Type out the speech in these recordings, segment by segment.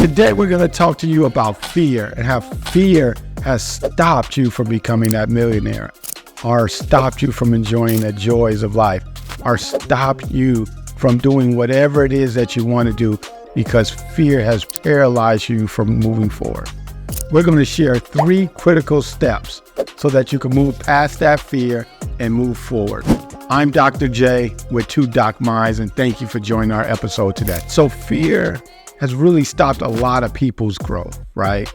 Today, we're going to talk to you about fear and how fear has stopped you from becoming that millionaire, or stopped you from enjoying the joys of life, or stopped you from doing whatever it is that you want to do because fear has paralyzed you from moving forward. We're going to share 3 critical steps so that you can move past that fear and move forward. I'm Dr. J with 2 Doc Minds, and thank you for joining our episode today. So fear has really stopped a lot of people's growth, right?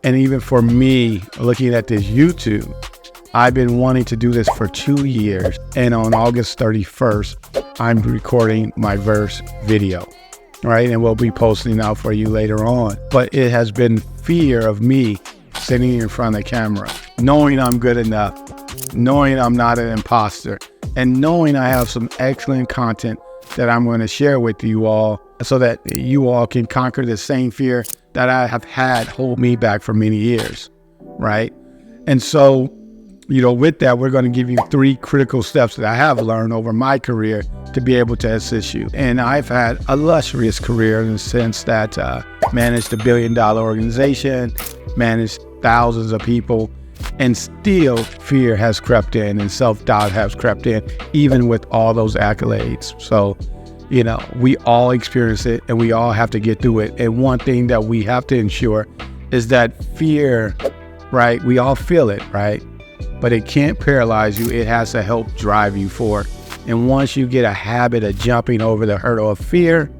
And even for me, looking at this YouTube, I've been wanting to do this for 2 years. And on August 31st, I'm recording my verse video, right? And we'll be posting out for you later on. But it has been fear of me sitting in front of the camera, knowing I'm good enough, knowing I'm not an imposter, and knowing I have some excellent content that I'm going to share with you all so that you all can conquer the same fear that I have had hold me back for many years, right? And so, with that, we're going to give you 3 critical steps that I have learned over my career to be able to assist you. And I've had a illustrious career in the sense that managed a $1 billion organization, managed thousands of people, and still fear has crept in and self-doubt has crept in, even with all those accolades. So, we all experience it and we all have to get through it. And one thing that we have to ensure is that fear, right? We all feel it, right? But it can't paralyze you. It has to help drive you forward. And once you get a habit of jumping over the hurdle of fear,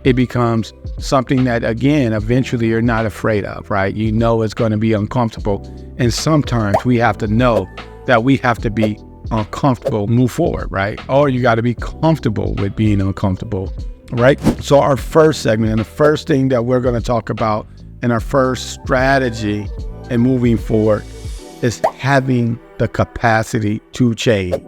it becomes something that, again, eventually you're not afraid of, right? You know it's going to be uncomfortable. And sometimes we have to know that we have to be uncomfortable, move forward, right? Or you got to be comfortable with being uncomfortable, right? So our first segment and the first thing that we're going to talk about and our first strategy in moving forward is having the capacity to change,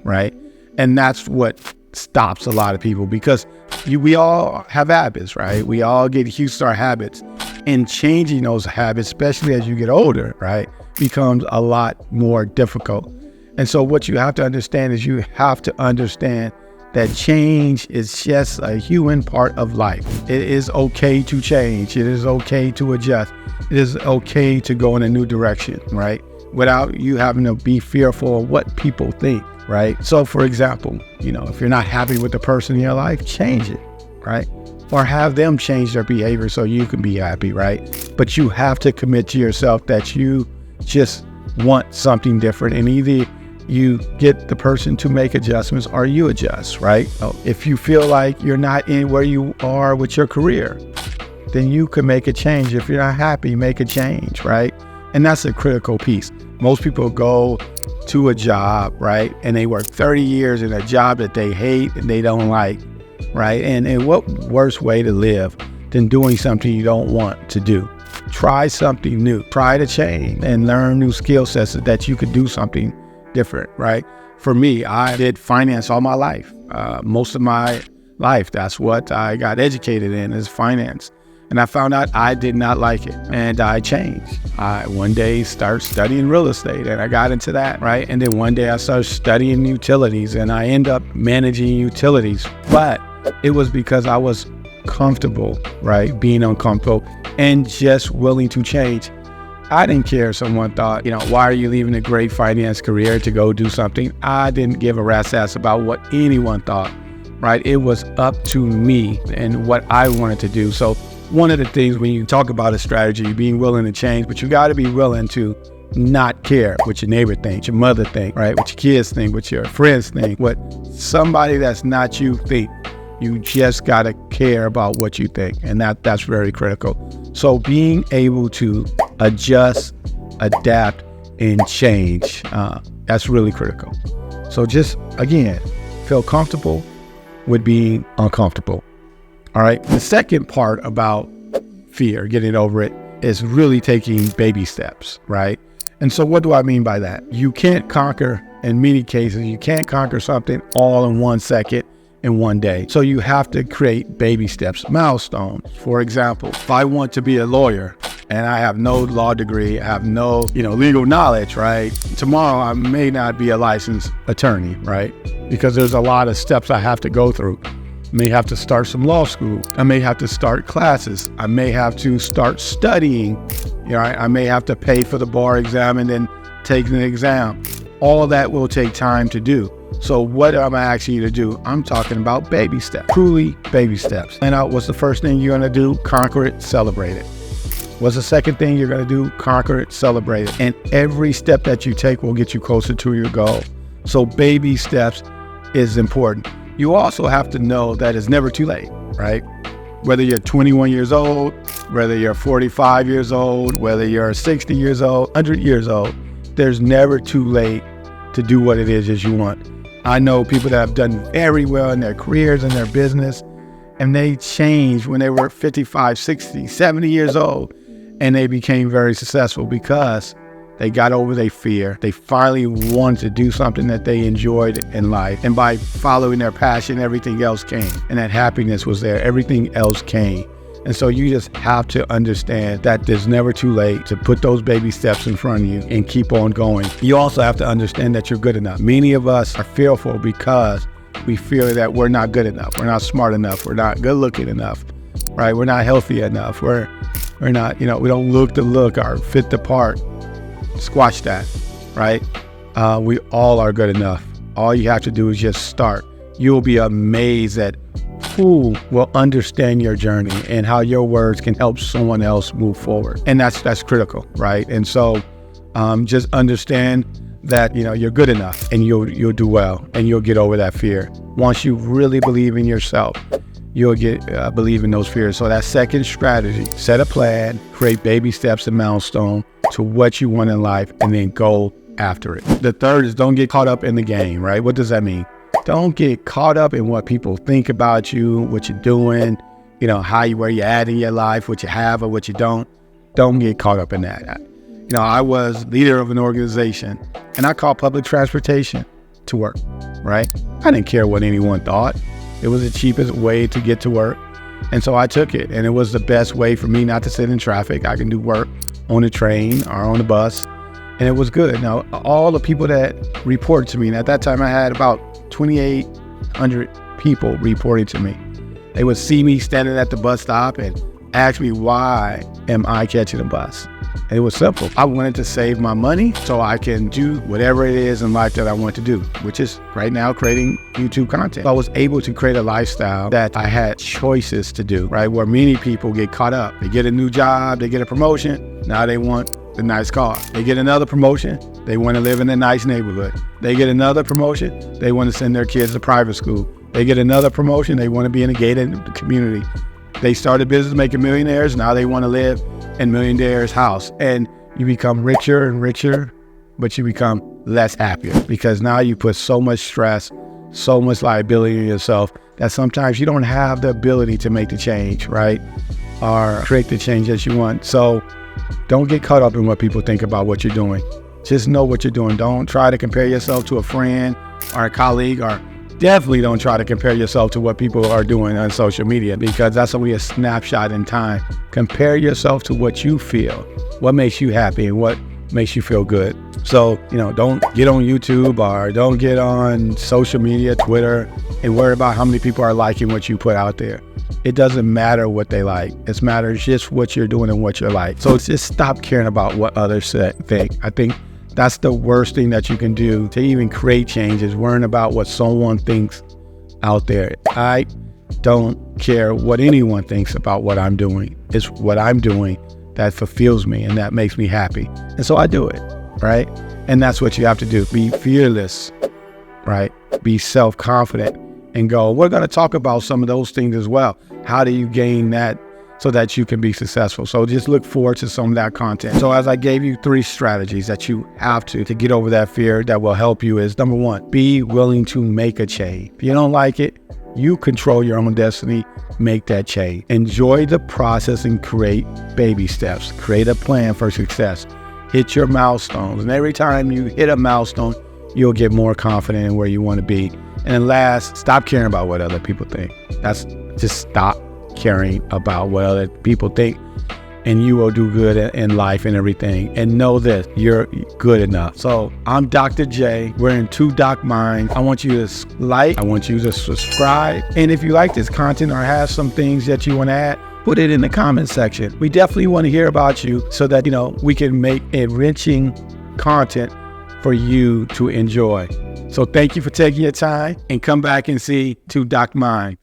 right? And that's what stops a lot of people, because we all have habits, right? We all get used to our habits, and changing those habits, especially as you get older, right, becomes a lot more difficult. And so what you have to understand is you have to understand that change is just a human part of life. It is okay to change. It is okay to adjust. It is okay to go in a new direction, right? Without you having to be fearful of what people think, right? So for example, if you're not happy with the person in your life, change it, right? Or have them change their behavior so you can be happy, right? But you have to commit to yourself that you just want something different, and either you get the person to make adjustments or you adjust, right? If you feel like you're not in where you are with your career, then you can make a change. If you're not happy, make a change, right? And that's a critical piece. Most people go to a job, right? And they work 30 years in a job that they hate and they don't like, right? And what worse way to live than doing something you don't want to do? Try something new, try to change and learn new skill sets so that you could do something different, right? For me, I did finance all my life. Most of my life, that's what I got educated in, is finance. And I found out I did not like it, and I changed. I one day started studying real estate, and I got into that, right? And then one day I started studying utilities, and I ended up managing utilities. But it was because I was comfortable, right? Being uncomfortable and just willing to change. I didn't care if someone thought, why are you leaving a great finance career to go do something? I didn't give a rat's ass about what anyone thought, right? It was up to me and what I wanted to do. So one of the things when you talk about a strategy, being willing to change, but you got to be willing to not care what your neighbor thinks, your mother think, right? What your kids think, what your friends think, what somebody that's not you think. You just got to care about what you think. And that's very critical. So being able to adjust, adapt, and change, that's really critical. So just, again, feel comfortable with being uncomfortable. All right. The second part about fear, getting over it, is really taking baby steps, right? And so what do I mean by that? You can't conquer, in many cases, you can't conquer something all in 1 second, in one day. So you have to create baby steps, milestones. For example, if I want to be a lawyer and I have no law degree, I have no, legal knowledge, right? Tomorrow I may not be a licensed attorney, right? Because there's a lot of steps I have to go through. may have to start some law school. I may have to start classes. I may have to start studying. I may have to pay for the bar exam and then take an exam. All that will take time to do. So what am I asking you to do? I'm talking about baby steps, truly baby steps. And what's the first thing you're gonna do? Conquer it, celebrate it. What's the second thing you're gonna do? Conquer it, celebrate it. And every step that you take will get you closer to your goal. So baby steps is important. You also have to know that it's never too late, right? Whether you're 21 years old, whether you're 45 years old, whether you're 60 years old, 100 years old, there's never too late to do what it is you want. I know people that have done very well in their careers and their business, and they changed when they were 55, 60, 70 years old, and they became very successful because they got over their fear. They finally wanted to do something that they enjoyed in life. And by following their passion, everything else came. And that happiness was there. Everything else came. And so you just have to understand that there's never too late to put those baby steps in front of you and keep on going. You also have to understand that you're good enough. Many of us are fearful because we feel that we're not good enough. We're not smart enough. We're not good looking enough, right? We're not healthy enough. We're not, we don't look the look or fit the part. Squash that, right? We all are good enough. All you have to do is just start. You'll be amazed at who will understand your journey and how your words can help someone else move forward. And that's critical, right? And so just understand that you're good enough, and you'll do well, and you'll get over that fear. Once you really believe in yourself, you'll get believe in those fears. So that second strategy: set a plan, create baby steps and milestones to what you want in life, and then go after it. The third is don't get caught up in the game, right? What does that mean? Don't get caught up in what people think about you, what you're doing, where you're at in your life, what you have or what you don't. Don't get caught up in that. I was leader of an organization, and I called public transportation to work, right? I didn't care what anyone thought. It was the cheapest way to get to work. And so I took it, and it was the best way for me not to sit in traffic. I can do work on the train or on the bus, and it was good. Now, all the people that report to me, and at that time I had about 2,800 people reporting to me. They would see me standing at the bus stop and ask me, why am I catching a bus? And it was simple. I wanted to save my money so I can do whatever it is in life that I want to do, which is right now creating YouTube content. So I was able to create a lifestyle that I had choices to do, right? Where many people get caught up. They get a new job, they get a promotion, now they want the nice car. They get another promotion, they want to live in a nice neighborhood. They get another promotion, they want to send their kids to private school. They get another promotion, they want to be in a gated community. They start a business making millionaires, now they want to live in millionaire's house. And you become richer and richer, but you become less happier because now you put so much stress, so much liability in yourself that sometimes you don't have the ability to make the change, right? Or create the change that you want. So don't get caught up in what people think about what you're doing. Just know what you're doing. Don't try to compare yourself to a friend or a colleague, or definitely don't try to compare yourself to what people are doing on social media, because that's only a snapshot in time. Compare yourself to what you feel, what makes you happy and what makes you feel good. So, don't get on YouTube or don't get on social media, Twitter, and worry about how many people are liking what you put out there. It doesn't matter what they like. It matters just what you're doing and what you're like. So just stop caring about what others think. I think that's the worst thing that you can do to even create change, is worrying about what someone thinks out there. I don't care what anyone thinks about what I'm doing. It's what I'm doing that fulfills me and that makes me happy. And so I do it, right? And that's what you have to do. Be fearless, right? Be self-confident and go. We're going to talk about some of those things as well. How do you gain that so that you can be successful? So just look forward to some of that content. So as I gave you 3 strategies that you have to get over that fear that will help you is, number 1, be willing to make a change. If you don't like it, you control your own destiny. Make that change. Enjoy the process and create baby steps. Create a plan for success. Hit your milestones. And every time you hit a milestone, you'll get more confident in where you want to be. And then last, stop caring about what other people think. Just stop caring about what other people think. and you will do good in life and everything. And know this, you're good enough. So I'm Dr. J. We're in Two Doc Minds. I want you to like, I want you to subscribe. And if you like this content or have some things that you want to add, put it in the comment section. We definitely want to hear about you so that, we can make enriching content for you to enjoy. So thank you for taking your time, and come back and see Two Doc Mind.